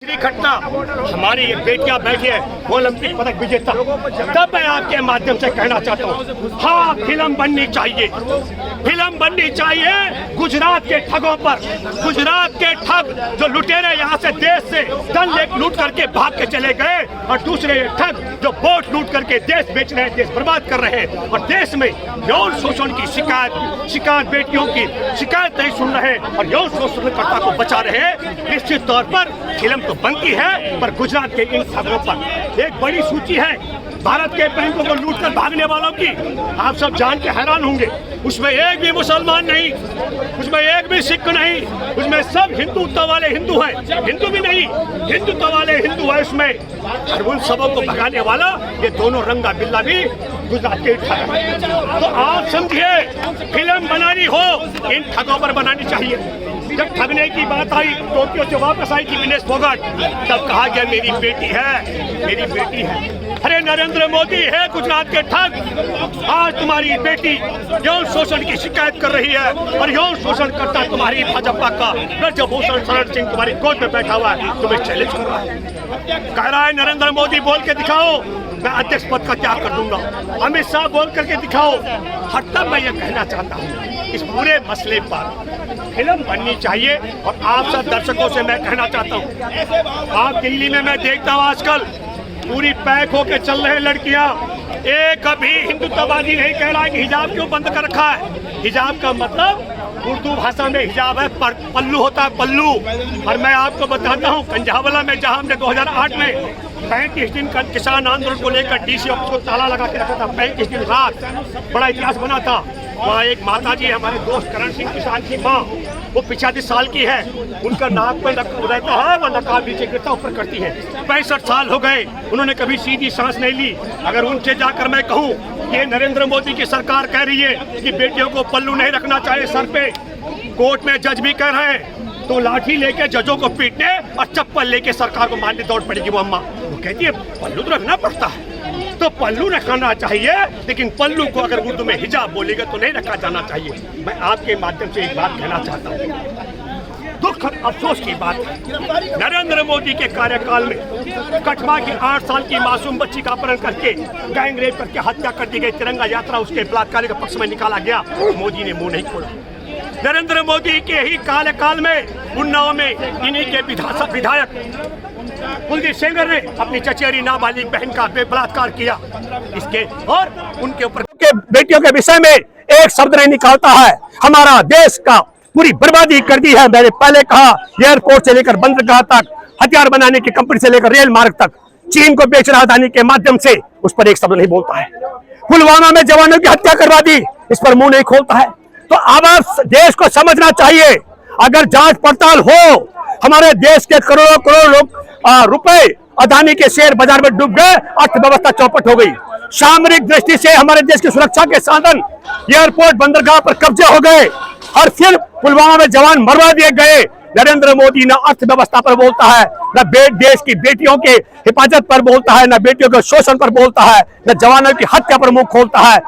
घटना हमारी ये बेटियां बैठी है ओलंपिक पदक विजेता, तब मैं आपके माध्यम से कहना चाहता हूँ, हाँ फिल्म बननी चाहिए, फिल्म बननी चाहिए गुजरात के ठगों पर। गुजरात के ठग जो लुटेरे यहाँ से देश से धन लूट करके भाग के चले गए, और दूसरे ठग जो वोट लूट करके देश बेच रहे हैं, देश बर्बाद कर रहे हैं, और देश में यौन शोषण की शिकायत बेटियों की शिकायत नहीं सुन रहे और यौन शोषणकर्ता को बचा रहे हैं। निश्चित तौर पर फिल्म तो बनती है, पर गुजरात के इन ठगों पर एक बड़ी सूची है भारत के बैंकों को लूटकर भागने वालों की। आप सब जान के हैरान होंगे, उसमें एक भी मुसलमान नहीं, उसमें एक भी सिख नहीं, उसमें सब हिंदुत्व वाले हिंदू हैं, हिंदू भी नहीं हिंदुत्व वाले हिंदू है उसमें। और उन सबों को भगाने वाला ये दोनों रंगा बिल्ला भी गुजरात के ठग हैं। तो आप समझिए, फिल्म बनानी हो इन ठगों पर बनानी चाहिए। जब ठगने की बात आई, टोक्यो से वापस आई थी विनेश फोगाट, तब कहा गया मेरी बेटी है, मेरी बेटी है। अरे नरेंद्र मोदी है गुजरात के ठग, आज तुम्हारी बेटी यौन शोषण की शिकायत कर रही है, और यौन शोषण करता तुम्हारी भाजपा का ब्रजभूषण शरण सिंह तुम्हारी गोद में बैठा हुआ है, तुम्हें चैलेंज कर रहा है। कह रहा है नरेंद्र मोदी बोल के दिखाओ, मैं अध्यक्ष पद का त्याग कर दूंगा। अमित शाह बोल करके दिखाओ। हर तब मैं ये कहना चाहता हूँ, इस पूरे मसले पर फिल्म बननी चाहिए। और आप सब दर्शकों से मैं कहना चाहता हूँ, आप दिल्ली में मैं देखता हूँ आजकल पूरी पैक होके चल रहे लड़कियां, एक अभी हिंदुत्ववादी नहीं कह रहा है कि हिजाब क्यों बंद कर रखा है। हिजाब का मतलब उर्दू भाषा में हिजाब है, पल्लू होता है, पल्लू। और मैं आपको बताता हूँ, कंझावला में जहाँ हमने 2008 में 35 दिन का किसान आंदोलन को लेकर डीसी ऑफिस को ताला लगा के रखा था, 35 दिन रात, बड़ा इतिहास बना था। वहाँ एक माता जी हमारे दोस्त करण सिंह किसान की माँ, वो 85 साल की है, उनका नाक पे रहता है, वो नकाब नीचे गिरता ऊपर करती है। 65 साल हो गए, उन्होंने कभी सीधी सांस नहीं ली। अगर उनसे जाकर मैं कहूँ ये नरेंद्र मोदी की सरकार कह रही है कि बेटियों को पल्लू नहीं रखना चाहिए सर पे, कोर्ट में जज भी कह रहे हैं, तो लाठी लेके जजों को पीटने और चप्पल लेके सरकार को मारने दौड़ पड़ेगी। वो अम्मा वो कहती है पल्लू तो रखना पड़ता है, तो पल्लू रखना चाहिए, लेकिन पल्लू को अगर उर्दू में हिजाब बोलेगा तो नहीं रखा जाना चाहिए। मैं आपके माध्यम से एक बात कहना चाहता हूँ, दुख अफसोस की बात है, नरेंद्र मोदी के कार्यकाल में कठवा की 8 साल की मासूम बच्ची का अपहरण करके गैंग रेप करके हत्या कर दी गई। तिरंगा यात्रा उसके बलात्कार के पक्ष में निकाला गया, मोदी ने मुंह नहीं खोला। नरेंद्र मोदी के ही कार्यकाल में उन्नाव में इन्हीं के विधायक कुलदीप सेंगर ने अपनी चचेरी नाबालिग बहन का बलात्कार किया। इसके और उनके ऊपर के बेटियों के विषय में एक शब्द नहीं निकालता है। हमारा देश का पूरी बर्बादी कर दी है। मैंने पहले कहा, एयरपोर्ट से लेकर बंदरगाह तक, हथियार बनाने की कंपनी से लेकर रेल मार्ग तक, चीन को बेच राजधानी के माध्यम से, उस पर एक शब्द नहीं बोलता है। पुलवामा में जवानों की हत्या करवा दी, इस पर मुंह नहीं खोलता है। तो अब देश को समझना चाहिए, अगर जांच पड़ताल हो, हमारे देश के करोड़ों करोड़ लोग रुपए अदानी के शेयर बाजार में डूब गए, अर्थव्यवस्था चौपट हो गई। सामरिक दृष्टि से हमारे देश की सुरक्षा के साधन एयरपोर्ट बंदरगाह पर कब्जे हो गए, और फिर पुलवामा में जवान मरवा दिए गए। नरेंद्र मोदी न अर्थव्यवस्था पर बोलता है, न देश की बेटियों के हिफाजत पर बोलता है, न बेटियों के शोषण पर बोलता है, न जवानों की हत्या पर मुंह खोलता है।